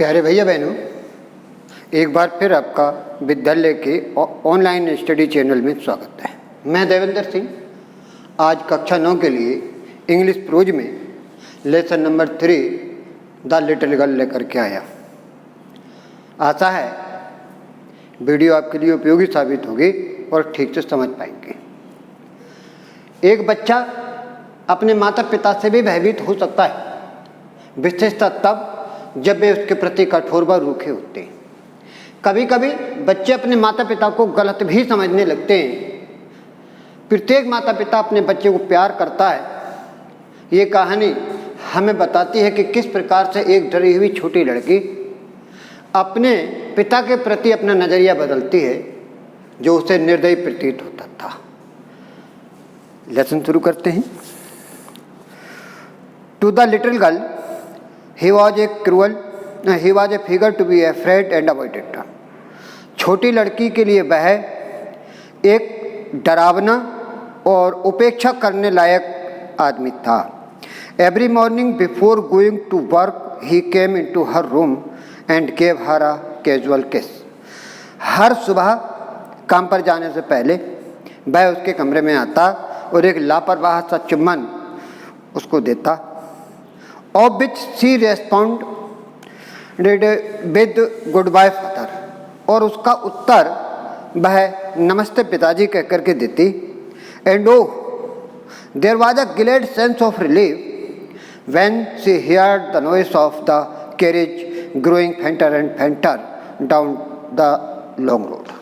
प्यारे भैया बहनों, एक बार फिर आपका विद्यालय के ऑनलाइन स्टडी चैनल में स्वागत है। मैं देवेंद्र सिंह आज कक्षा 9 के लिए इंग्लिश प्रोज में lesson number 3 the little girl लेकर के आया। आशा है वीडियो आपके लिए उपयोगी साबित होगी और ठीक से समझ पाएंगे। एक बच्चा अपने माता पिता से भी भयभीत हो सकता है, विशेषतः तब जब वे उसके प्रति कठोर व रूखे होते हैं। कभी कभी बच्चे अपने माता पिता को गलत भी समझने लगते हैं। प्रत्येक माता पिता अपने बच्चे को प्यार करता है। ये कहानी हमें बताती है कि किस प्रकार से एक डरी हुई छोटी लड़की अपने पिता के प्रति अपना नज़रिया बदलती है, जो उसे निर्दयी प्रतीत होता था। लेसन शुरू करते हैं। To the little girl he was a figure to be afraid and avoided। छोटी लड़की के लिए वह एक डरावना और उपेक्षा करने लायक आदमी था। Every morning before going to work he came into her room and gave her a casual kiss। हर सुबह काम पर जाने से पहले वह उसके कमरे में आता और एक लापरवाह सा चुम्बन उसको देता। Of which she responded with goodbye father। और उसका उत्तर वह नमस्ते पिताजी कह करके देती। And oh, there was a glad sense of relief when she heard the noise of the carriage growing fainter and fainter down the long road।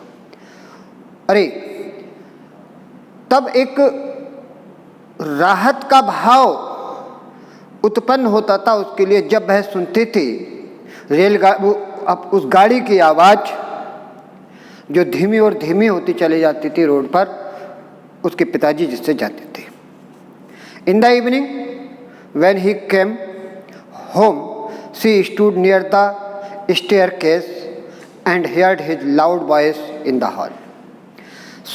अरे तब एक राहत का भाव उत्पन्न होता था उसके लिए जब वह सुनती थी अब उस गाड़ी की आवाज़ जो धीमी और धीमी होती चली जाती थी रोड पर, उसके पिताजी जिससे जाते थे। इन the evening when he came home she stood near the staircase and heard his loud voice in the hall.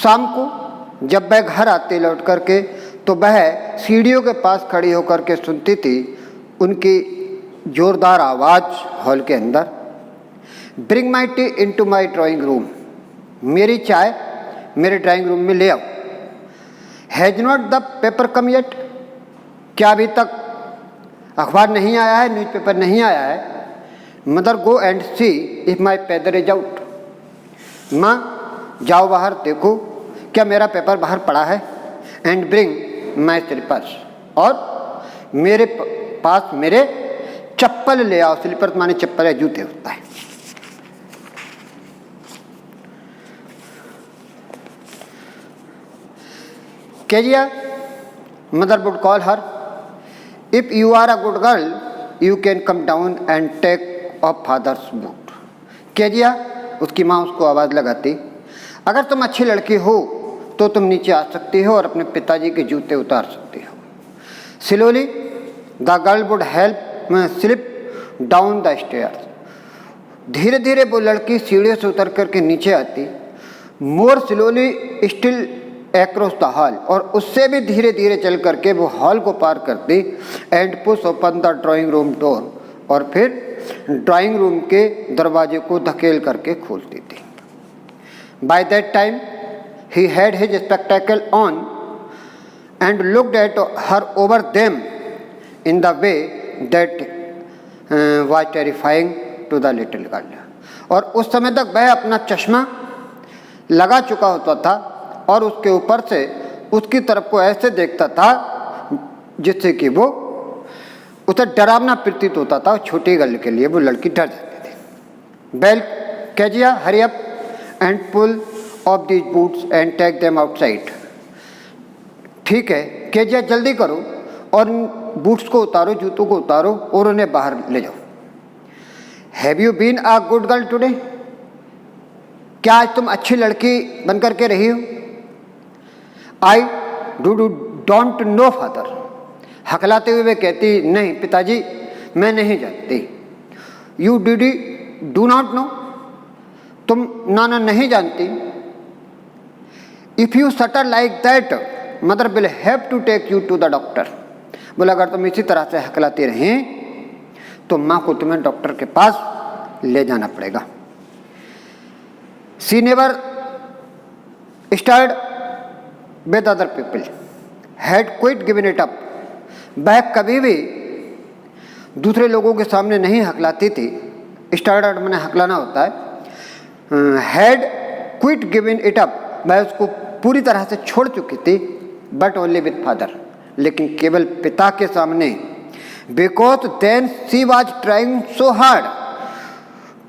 शाम को जब वह घर आते लौट करके तो वह सीढ़ियों के पास खड़ी होकर के सुनती थी उनकी जोरदार आवाज़ हॉल के अंदर। Bring my T into my drawing room. मेरी चाय मेरे ड्राइंग रूम में ले आओ। Has not the paper come yet. क्या अभी तक अखबार नहीं आया है, न्यूज़पेपर नहीं आया है। Mother go and see if my paper is out. माँ जाओ बाहर देखो क्या मेरा पेपर बाहर पड़ा है। And bring my slippers. और मेरे पास मेरे चप्पल ले आओ। स्लीपर माने चप्पल है, जूते होता है। Kezia mother would call her, if you are a good girl you can come down and take off father's boot. Kezia उसकी माँ उसको आवाज़ लगाती, अगर तुम अच्छी लड़की हो तो तुम नीचे आ सकती हो और अपने पिताजी के जूते उतार सकती हो। Slowly the girl would help slip down the stairs. धीरे धीरे वो लड़की सीढ़ियों से उतर करके नीचे आती। मोर slowly still across the hall. और उससे भी धीरे धीरे चल करके वो हॉल को पार करती। And push open the drawing room door. और फिर ड्राइंग रूम के दरवाजे को धकेल करके खोलती थी। By that time he had his spectacle on and looked at her over them in the way that was terrifying to the little girl। और उस समय तक वह अपना चश्मा लगा चुका होता था और उसके ऊपर से उसकी तरफ को ऐसे देखता था जिससे कि वो उसे डरावना प्रतीत होता था। छोटी गर्ल के लिए वो लड़की डर जाती थी। Well Kezia hurry up and pull off these boots and take them outside. ठीक है केजिया जल्दी करो और बूट्स को उतारो, जूतों को उतारो और उन्हें बाहर ले जाओ। Have you been a good girl today. क्या आज तुम अच्छी लड़की बन करके रही हो। I don't know father. हकलाते हुए कहती, नहीं पिताजी मैं नहीं जानती। You do not know. तुम नाना नहीं जानती। If you stutter like that mother will have to take you to the doctor. बोला अगर तुम इसी तरह से हकलाती रहें तो माँ को तुम्हें डॉक्टर के पास ले जाना पड़ेगा। She never stared with other people, had quite given it up. वह कभी भी दूसरे लोगों के सामने नहीं हकलाती थी। स्टार्ट मैंने हकलाना होता है। Had quite given it up, वह उसको पूरी तरह से छोड़ चुकी थी। बट ओनली विद फादर, लेकिन केवल पिता के सामने। Because then she was trying so hard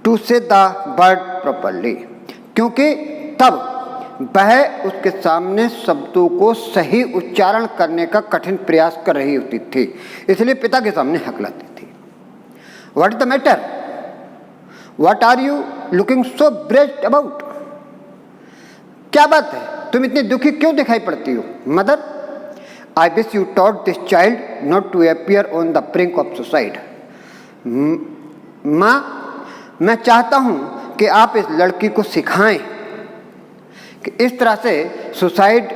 to say the word properly, क्योंकि तब वह उसके सामने शब्दों को सही उच्चारण करने का कठिन प्रयास कर रही होती थी, इसलिए पिता के सामने हकलाती थी। What is the matter? What are you looking so braced about? क्या बात है, तुम इतनी दुखी क्यों दिखाई पड़ती हो? Mother, I wish you taught this child not to appear on the brink of suicide. माँ, मैं चाहता हूँ कि आप इस लड़की को सिखाएं कि इस तरह से सुसाइड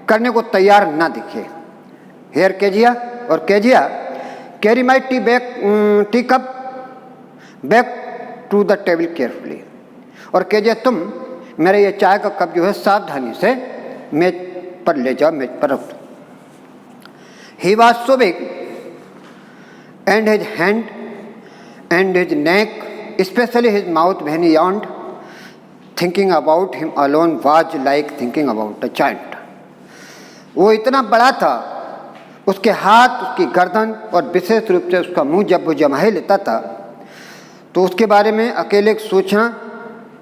करने को तैयार ना दिखे। हेयर केजिया और Kezia carry my tea cup back to the table carefully. और केजिया, तुम मेरे ये चाय का कप जो है सावधानी से मेज पर ले जाओ, मेज पर रख दो। He was so big and his hand and his neck, especially his mouth when he yawned, thinking about him alone was like thinking about a giant. वो इतना बड़ा था, उसके हाथ, उसकी गर्दन और विशेष रूप से उसका मुंह जब वो जमाए लेता था तो उसके बारे में अकेले सोचना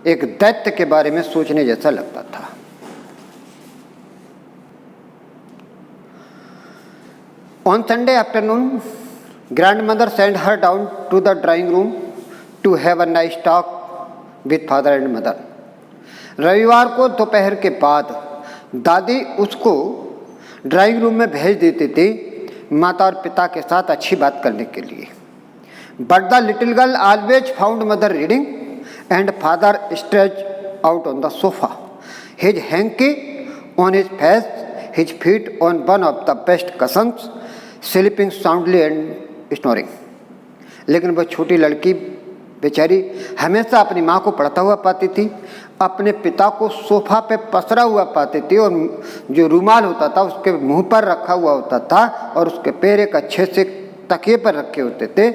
एक दैत्य के बारे में सोचने जैसा लगता था। On Sunday afternoon, grandmother sent her down to the drawing room to have a nice talk with father and mother. रविवार को दोपहर के बाद दादी उसको ड्राइंग रूम में भेज देती थी माता और पिता के साथ अच्छी बात करने के लिए। But the little girl always found mother reading and father stretched out on the sofa, his hanky on his face, his feet on one of the best cushions, sleeping soundly and snoring. लेकिन वह छोटी लड़की बेचारी हमेशा अपनी माँ को पढ़ता हुआ पाती थी, अपने पिता को सोफा पे पसरा हुआ पाती थी और जो रुमाल होता था उसके मुंह पर रखा हुआ होता था और उसके पैर एक अच्छे से तकिए पर रखे होते थे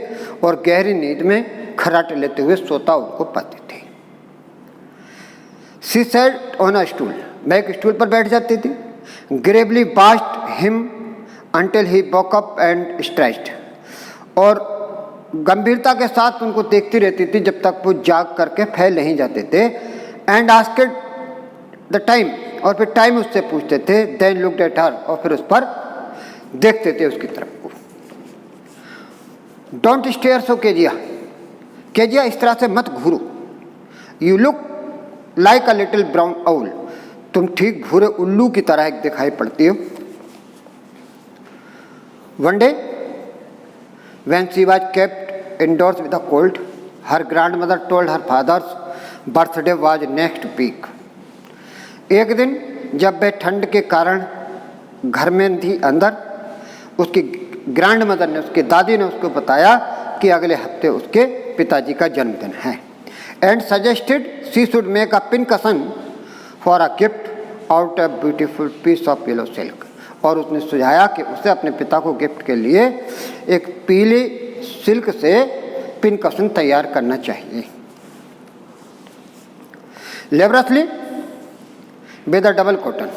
और गहरी नींद में खर्राटे लेते हुए सोता उनको पाती थी। She sat on a stool, वह एक स्टूल पर बैठ जाती थी। Gravely watched him until he woke up and stretched, और गंभीरता के साथ उनको देखती रहती थी जब तक वो जाग करके फैल नहीं जाते थे। एंड आस्क्ड द टाइम, और फिर टाइम उससे पूछते थे। देन लुक्ड एट हर, और फिर उस पर देखते थे उसकी तरफ को। Don't stare so Kezia, Kezia इस तरह से मत घूरो। You look like a little brown owl, तुम ठीक भूरे उल्लू की तरह एक दिखाई पड़ती हो। One day when she was kept indoors with a cold, her grandmother told her father's birthday was next week. एक दिन जब वह ठंड के कारण घर में थी अंदर, उसकी ग्रैंड मदर ने, उसकी दादी ने उसको बताया कि अगले हफ्ते उसके पिताजी का जन्मदिन है। And suggested she should make a pin cushion for a gift out a beautiful piece of yellow silk, और उसने सुझाया कि उसे अपने पिता को गिफ्ट के लिए एक पीली सिल्क से पिन कसन तैयार करना चाहिए। लेबरसली विद अ डबल कॉटन,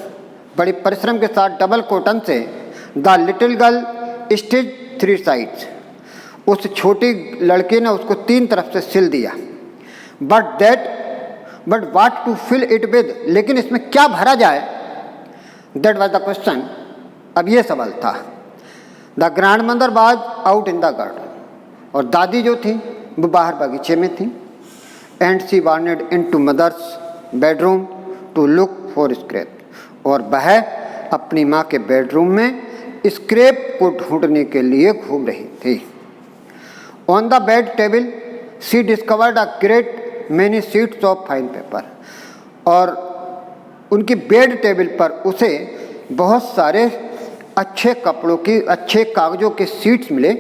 बड़ी परिश्रम के साथ डबल कॉटन से the little girl stitch 3 sides, उस छोटी लड़की ने उसको 3 तरफ से सिल दिया। But what to fill it with, लेकिन इसमें क्या भरा जाए? दैट वाज द क्वेश्चन, अब ये सवाल था। The grandmother was out in the garden, और दादी जो थी वो बाहर बगीचे में थी। And she wanted in to mother's bedroom to look for scrap, और वह अपनी माँ के बेडरूम में स्क्रैप को ढूंढने के लिए घूम रही थी। On the bed table she discovered a great many sheets of fine paper, और उनकी बेड टेबल पर उसे बहुत सारे अच्छे कपड़ों की, अच्छे कागजों के शीट्स मिले।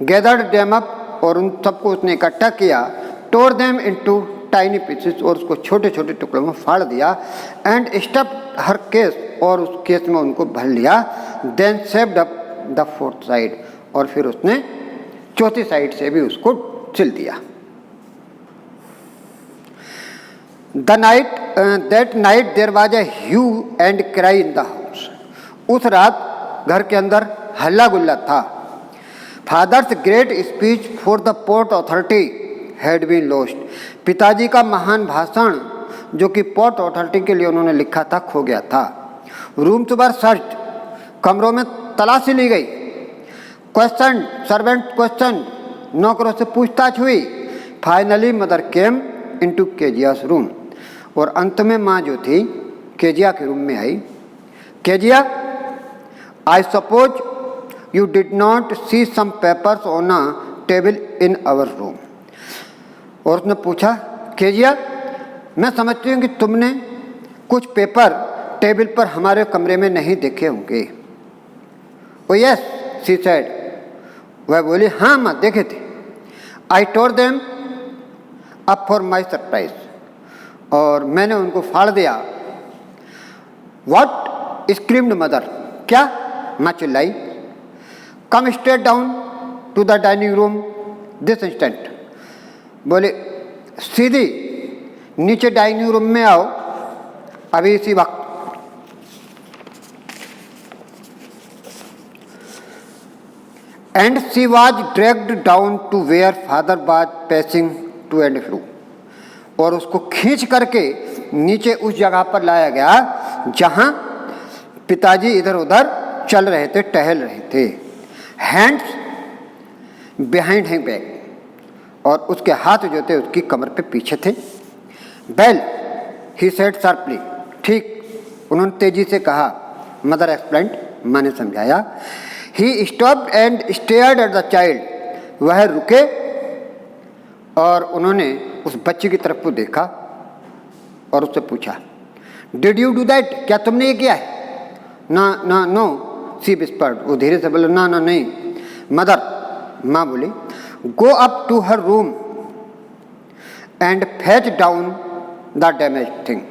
गैदर्ड देम अप, और उन सबको उसने इकट्ठा किया। tore them into tiny pieces, और उसको छोटे छोटे टुकड़ों में फाड़ दिया, and stuffed her case, और उस केस में उनको भर लिया, then sewed up the fourth side, और फिर उसने चौथी साइड से भी उसको सिल दिया। That night there was a hue and cry in the house. उस रात घर के अंदर हल्ला गुल्ला था। Father's great speech for the port authority had been lost. पिताजी का महान भाषण जो कि पोर्ट अथॉरिटी के लिए उन्होंने लिखा था खो गया था। रूम्स वर सर्च, कमरों में तलाशी ली गई। क्वेश्चन, सर्वेंट क्वेश्चन, नौकरों से पूछताछ हुई। Finally mother came into Kezia's room, और अंत में माँ जो थी केजिया के रूम में आई। Kezia, I suppose you did not see some papers on a table in our room, और उसने पूछा, केजिया मैं समझती हूँ कि तुमने कुछ पेपर टेबल पर हमारे कमरे में नहीं देखे होंगे। ओ यस शी सेड, वह बोली हाँ माँ देखे थे। I tore them up for my surprise, और मैंने उनको फाड़ दिया। वॉट स्क्रीम्ड मदर, क्या, माँ चिल्लाई। Come straight down to the dining room this instant, बोले सीधी नीचे डाइनिंग रूम में आओ अभी इसी वक्त। And she was dragged down to where father was pacing to and fro, और उसको खींच करके नीचे उस जगह पर लाया गया जहां पिताजी इधर उधर चल रहे थे, टहल रहे थे। हैंड्स बिहाइंड हिम बैक, और उसके हाथ जो थे उसकी कमर पे पीछे थे। बेल ही सेड शार्पली, ठीक, उन्होंने तेजी से कहा। मदर एक्सप्लेन्ड, माँ ने समझाया। He stopped and stared at the child, वह रुके और उन्होंने उस बच्चे की तरफ को देखा और उससे पूछा, डिड यू डू दैट, क्या तुमने ये किया है? ना ना नो सी विस्पर्ड, वो धीरे से बोले ना ना नहीं। मदर, माँ बोली, go up to her room and fetch down the damage thing,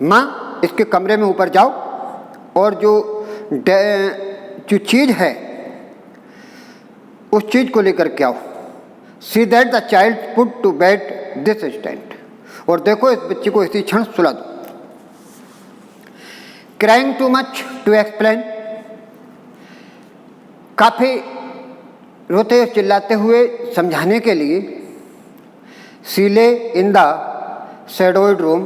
माँ इसके कमरे में ऊपर जाओ और जो चीज़ है उस चीज़ को लेकर के आओ। See that the child put to bed this instant, और देखो इस बच्चे को इसी क्षण सुला दो। Crying too much to explain, काफ़ी रोते चिल्लाते हुए समझाने के लिए। सीले इन द शेडोइड रूम,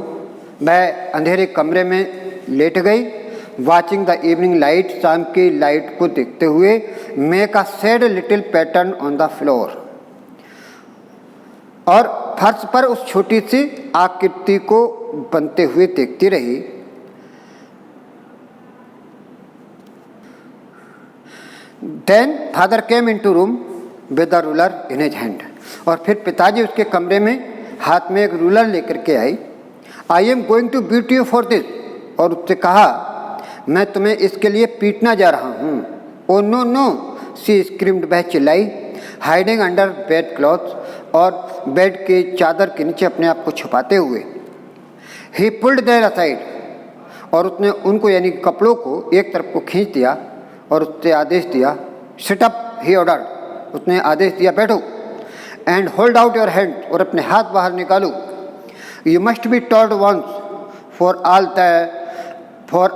वह अंधेरे कमरे में लेट गई। वॉचिंग द इवनिंग लाइट, शाम की लाइट को देखते हुए। Make a sad little pattern on the floor, और फर्श पर उस छोटी सी आकृति को बनते हुए देखती रही। Then father came into room with a ruler in his hand, और फिर पिताजी उसके कमरे में हाथ में एक रूलर लेकर के आई। I am going to beat you for this, और उससे कहा मैं तुम्हें इसके लिए पीटना जा रहा हूँ। ओ नो नो सी स्क्रीम्ड, वह चिल्लाई। हाइडिंग अंडर बेड क्लॉथ्स, और बेड के चादर के नीचे अपने आप को छुपाते हुए। ही पुल्ड देयर असाइड, और उसने उनको यानी कपड़ों को एक तरफ को खींच दिया और उससे आदेश दिया। सिट अप ही ऑर्डर्ड, उसने आदेश दिया बैठो। And hold out your hand, और अपने हाथ बाहर निकालो। You must be told once for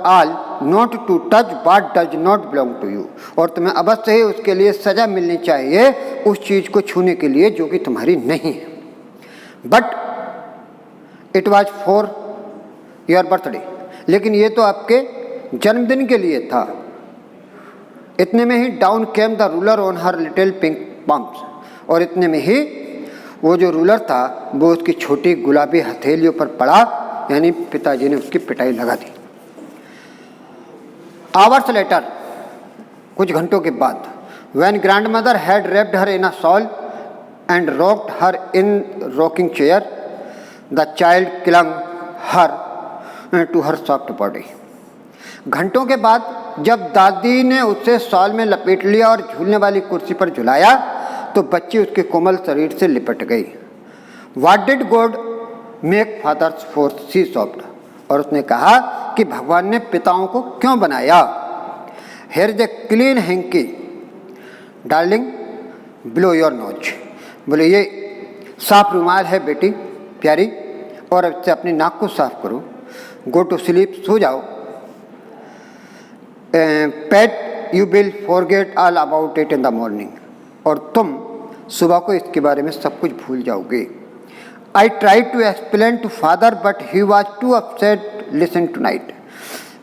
all not to touch what does not belong to you, और तुम्हें अवश्य ही उसके लिए सजा मिलनी चाहिए उस चीज़ को छूने के लिए जो कि तुम्हारी नहीं है। But it was for your birthday, लेकिन ये तो आपके जन्मदिन के लिए था। इतने में ही down came the ruler on her little pink pumps, और इतने में ही वो जो रूलर था वो उसकी छोटी गुलाबी हथेलियों पर पड़ा, यानी पिताजी ने उसकी पिटाई लगा दी। आवर्स लेटर, कुछ घंटों के बाद, when grandmother had wrapped her in a shawl and rocked her in rocking chair, the child clung her to her soft body. घंटों के बाद जब दादी ने उसे शॉल में लपेट लिया और झूलने वाली कुर्सी पर झुलाया तो बच्ची उसके कोमल शरीर से लिपट गई। What did God make fathers for, she soft. और उसने कहा कि भगवान ने पिताओं को क्यों बनाया। Here is a clean hanky darling blow your nose. बोले ये साफ रुमाल है बेटी प्यारी, और अब से अपनी नाक को साफ करो। गो टू स्लीप, सो जाओ। Pet you will forget all about it in the morning. और तुम सुबह को इसके बारे में सब कुछ भूल जाओगे। I try to explain to father but he was too upset listen tonight.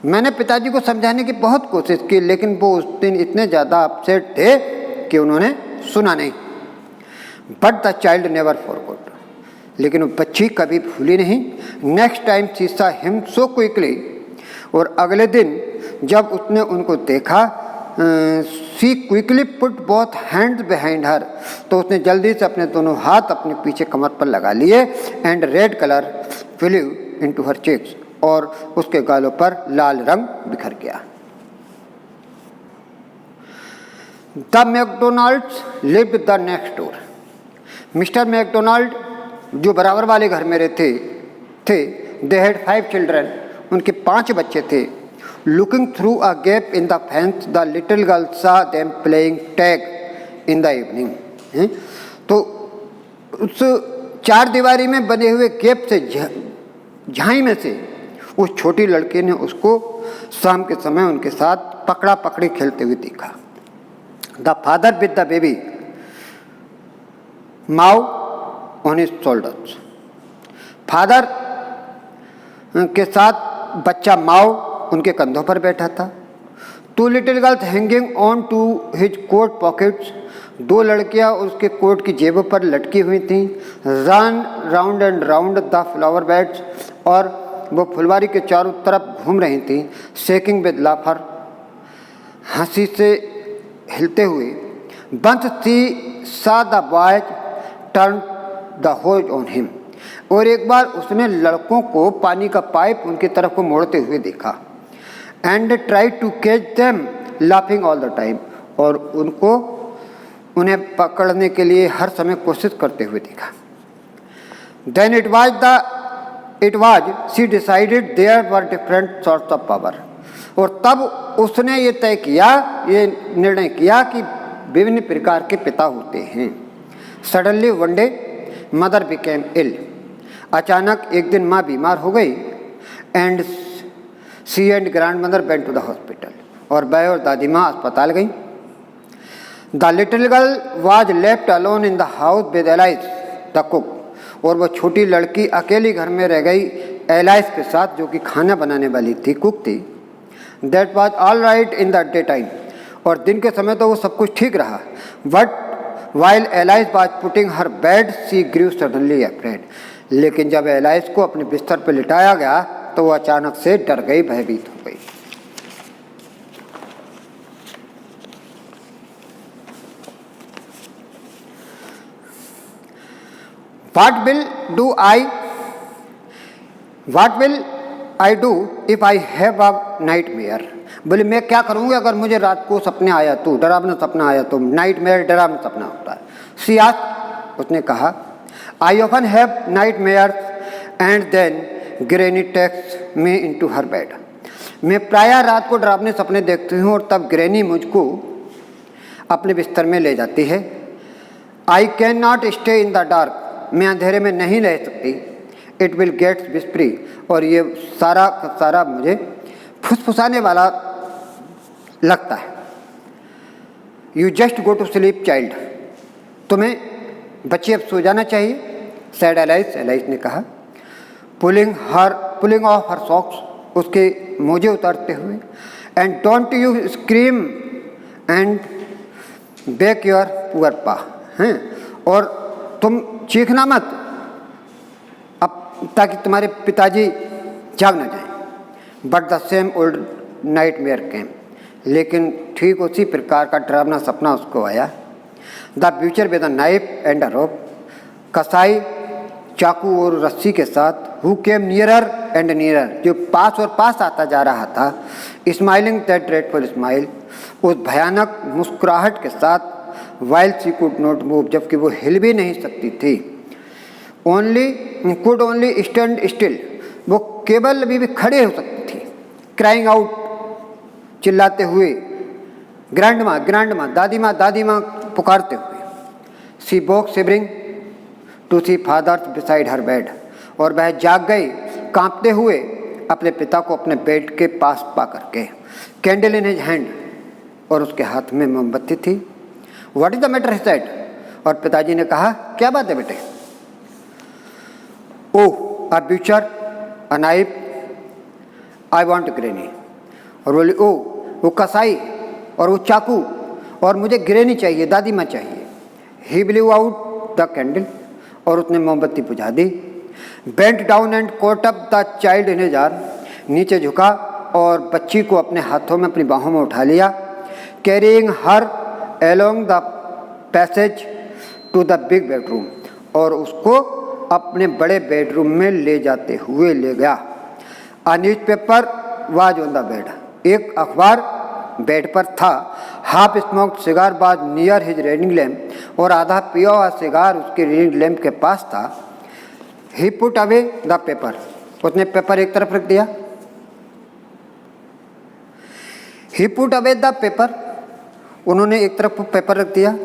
मैंने पिताजी को समझाने की बहुत कोशिश की, लेकिन वो उस दिन इतने ज़्यादा अपसेट थे कि उन्होंने सुना नहीं। But the child never forgot. लेकिन वो बच्ची कभी भूली नहीं। Next time she saw him so quickly. और अगले दिन जब उसने उनको देखा, she quickly put both hands behind her, तो उसने जल्दी से अपने दोनों हाथ अपने पीछे कमर पर लगा लिए। And red colour flew into her cheeks, और उसके गालों पर लाल रंग बिखर गया। The McDonalds lived the next door. Mister McDonald जो बराबर वाले घर में रहते थे, दे हैड 5 चिल्ड्रन, उनके 5 बच्चे थे। Looking through a gap in the fence the little girl saw them playing tag in the evening. तो उस 4 दीवारी में बने हुए गैप से झाई में से उस छोटी लड़की ने उसको शाम के समय उनके साथ पकड़ा पकड़ी खेलते हुए देखा। The father with the baby mow on his shoulders. फादर के साथ बच्चा माओ उनके कंधों पर बैठा था। 2 little girls hanging on to his coat pockets. 2 लड़कियां उसके कोट की जेबों पर लटकी हुई थीं। Run round and round the flower beds, और वो फुलवारी के चारों तरफ घूम रही थीं। शेकिंग विद लाफर, हंसी से हिलते हुए। Once she saw the boys turn the hose on him. और एक बार उसने लड़कों को पानी का पाइप उनकी तरफ को मोड़ते हुए देखा। And try to catch them laughing all the time, और उन्हें पकड़ने के लिए हर समय कोशिश करते हुए देखा। Then it was she decided there were different sorts of power. और तब उसने ये तय किया, ये निर्णय किया कि विभिन्न प्रकार के पिता होते हैं। Suddenly one day mother became ill. अचानक एक दिन माँ बीमार हो गई। And she and grandmother went to the hospital. और बाई और दादी माँ अस्पताल गई। The little girl was left alone in the house with Alice the cook. और वह छोटी लड़की अकेली घर में रह गई एलाइस के साथ, जो कि खाना बनाने वाली थी, कुक थी। That was all right in the day time. और दिन के समय तो वो सब कुछ ठीक रहा। But while alias was putting her bed she Guru suddenly afraid. लेकिन जब एलाइस को अपने बिस्तर पर लिटाया गया तो वो अचानक से डर गई, भयभीत हो गई। What will I do if I have a nightmare? बोले मैं क्या करूँगी अगर मुझे रात को सपने आया तो, डरावना सपना आया तो। नाइटमेयर डरावना सपना होता है। शी आस्क्ड, उसने कहा, I often have nightmares and then Granny takes me into her bed. मैं प्रायः रात को डरावने सपने देखती हूँ और तब ग्रैनी मुझको अपने बिस्तर में ले जाती है। I cannot stay in the dark. मैं अंधेरे में नहीं रह सकती। It will get whispery. और ये सारा का सारा मुझे फुसफुसाने वाला लगता है। You just go to sleep, child. तुम्हें बच्चे अब सो जाना चाहिए। सैड एलाइस, एलाइस ने कहा। पुलिंग ऑफ हर सॉक्स, उसके मोजे उतारते हुए। And don't you scream and wake your poor pa, हैं, और तुम चीखना मत अब, ताकि तुम्हारे पिताजी जाग न जाएं। But the same old nightmare came. लेकिन ठीक उसी प्रकार का डरावना सपना उसको आया। The butcher with a knife and a rope. कसाई चाकू और रस्सी के साथ। Who came nearer and nearer, जो पास और पास आता जा रहा था। स्माइलिंग दैट ड्रेडफुल स्माइल, उस भयानक मुस्कुराहट के साथ। While she could not move, जबकि वो हिल भी नहीं सकती थी। कुड ओनली स्टैंड स्टिल, वो केवल अभी भी खड़े हो सकती थी। क्राइंग आउट, चिल्लाते हुए, ग्रैंड माँ दादी माँ पुकारते हुए। She woke shivering to see father beside her bed, और वह जाग गई कांपते हुए अपने पिता को अपने बेड के पास पा करके। कैंडल इन हिज हैंड, और उसके हाथ में मोमबत्ती थी। What is the matter, he said, और पिताजी ने कहा क्या बात है बेटे। Oh a butcher, a knife, I want granny, और बोली ओ वो कसाई और वो चाकू, और मुझे ग्रेनी चाहिए, दादी माँ चाहिए। He blew out the candle, और उसने मोमबत्ती बुझा दी। Bent down and caught up the child in his arm, नीचे झुका और बच्ची को अपने हाथों में अपनी बाहों में उठा लिया। Carrying her along the passage to the big bedroom, और उसको अपने बड़े बेडरूम में ले जाते हुए ले गया। A newspaper was on the bed, एक अखबार बेड पर था। Half smoked cigar was near his reading lamp, और आधा पिया हुआ सिगार उसके रीडिंग लैम्प के पास था। ही पुट अवे द पेपर, उसने पेपर एक तरफ रख दिया। ही पुट अवे द पेपर, उन्होंने एक तरफ पेपर रख दिया।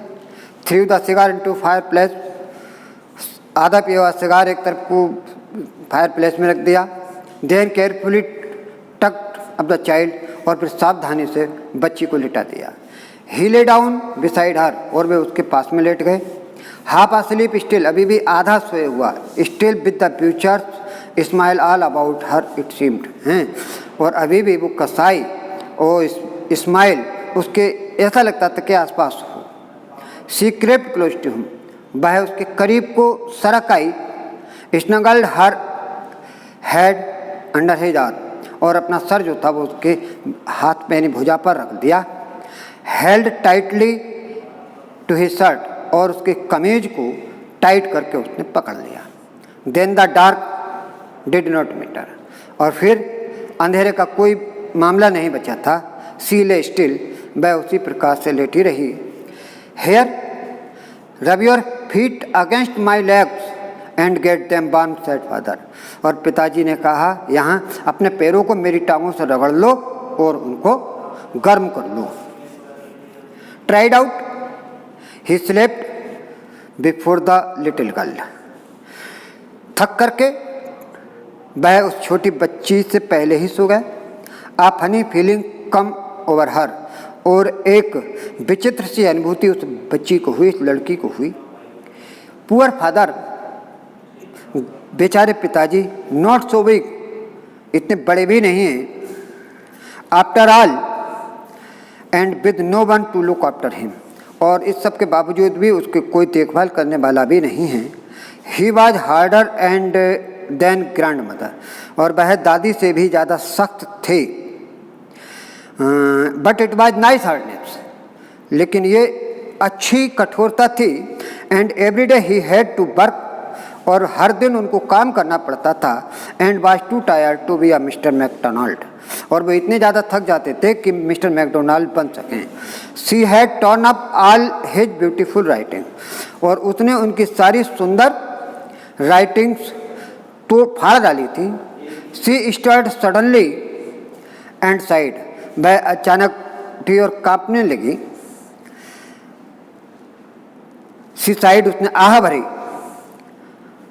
Through the cigar into fire place, आधा पिया हुआ सिगार एक तरफ को फायर प्लेस में रख दिया। Then carefully tucked up the child, और फिर सावधानी से बच्ची को लिटा दिया। ही ले डाउन बिसाइड हर, और वे उसके पास में लेट गए। हाफ अस्लीप स्टिल, अभी भी आधा सोए हुआ। Still with the future smile all about her it seemed, हैं, और अभी भी वो कसाई और स्माइल उसके ऐसा लगता था कि आसपास हो। She crept close to him, वह उसके करीब को सरक आई। Snuggled her head under his arm, और अपना सर जो था वो उसके हाथ पे यानी भुजा पर रख दिया। Held tightly to his shirt, और उसके कमीज को टाइट करके उसने पकड़ लिया। Then the dark did not matter, और फिर अंधेरे का कोई मामला नहीं बचा था। सी ले स्टिल, वह उसी प्रकार से लेटी रही। Here rub your feet against my legs and get them warm, said father, और पिताजी ने कहा यहाँ अपने पैरों को मेरी टांगों से रगड़ लो और उनको गर्म कर लो। Tired out, he slept before the little girl, थक करके वह उस छोटी बच्ची से पहले ही सो गए। A funny feeling come over her, और एक विचित्र सी अनुभूति उस बच्ची को हुई, उस लड़की को हुई। पुअर फादर, बेचारे पिताजी, नॉट सो बिग, इतने बड़े भी नहीं हैं। After all and with no one to look after him, और इस सब के बावजूद भी उसके कोई देखभाल करने वाला भी नहीं है। He was harder and then grandmother, और वह दादी से भी ज़्यादा सख्त थे। But it was nice hardness, लेकिन ये अच्छी कठोरता थी। And every day he had to work, और हर दिन उनको काम करना पड़ता था। And was too tired to be a mister McDonald, और वो इतने ज़्यादा थक जाते थे कि मिस्टर मैकडोनाल्ड बन सकें। She had turn up all his beautiful writing, और उसने उनकी सारी सुंदर राइटिंग्स तो फाड़ डाली थी। सी स्टार्ट सडनली एंड साइड, वह अचानक उठी और कांपने लगी। सी साइड, उसने आह भरी।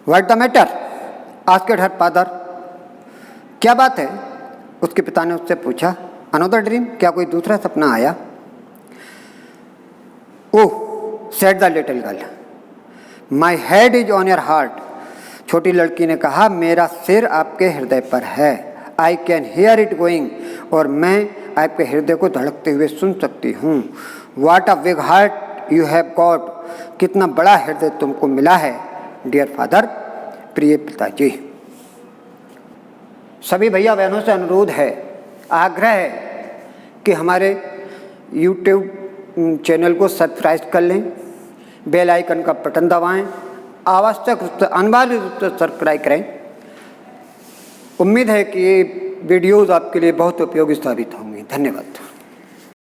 What the matter, asked her father, क्या बात है, उसके पिता ने उससे पूछा। अनदर ड्रीम, क्या कोई दूसरा सपना आया। Oh said the little girl, my head is on your heart, छोटी लड़की ने कहा मेरा सिर आपके हृदय पर है। I can hear it going, और मैं आपके हृदय को धड़कते हुए सुन सकती हूँ। What a big heart you have got, कितना बड़ा हृदय तुमको मिला है डियर फादर, प्रिय पिताजी। सभी भैया बहनों से अनुरोध है, आग्रह है कि हमारे YouTube चैनल को सब्सक्राइब कर लें, बेल आइकन का बटन दबाएं, आवश्यक रूप से अनिवार्य रूप से सब्सक्राइब करें। उम्मीद है कि ये वीडियोज़ आपके लिए बहुत उपयोगी साबित होंगी। धन्यवाद।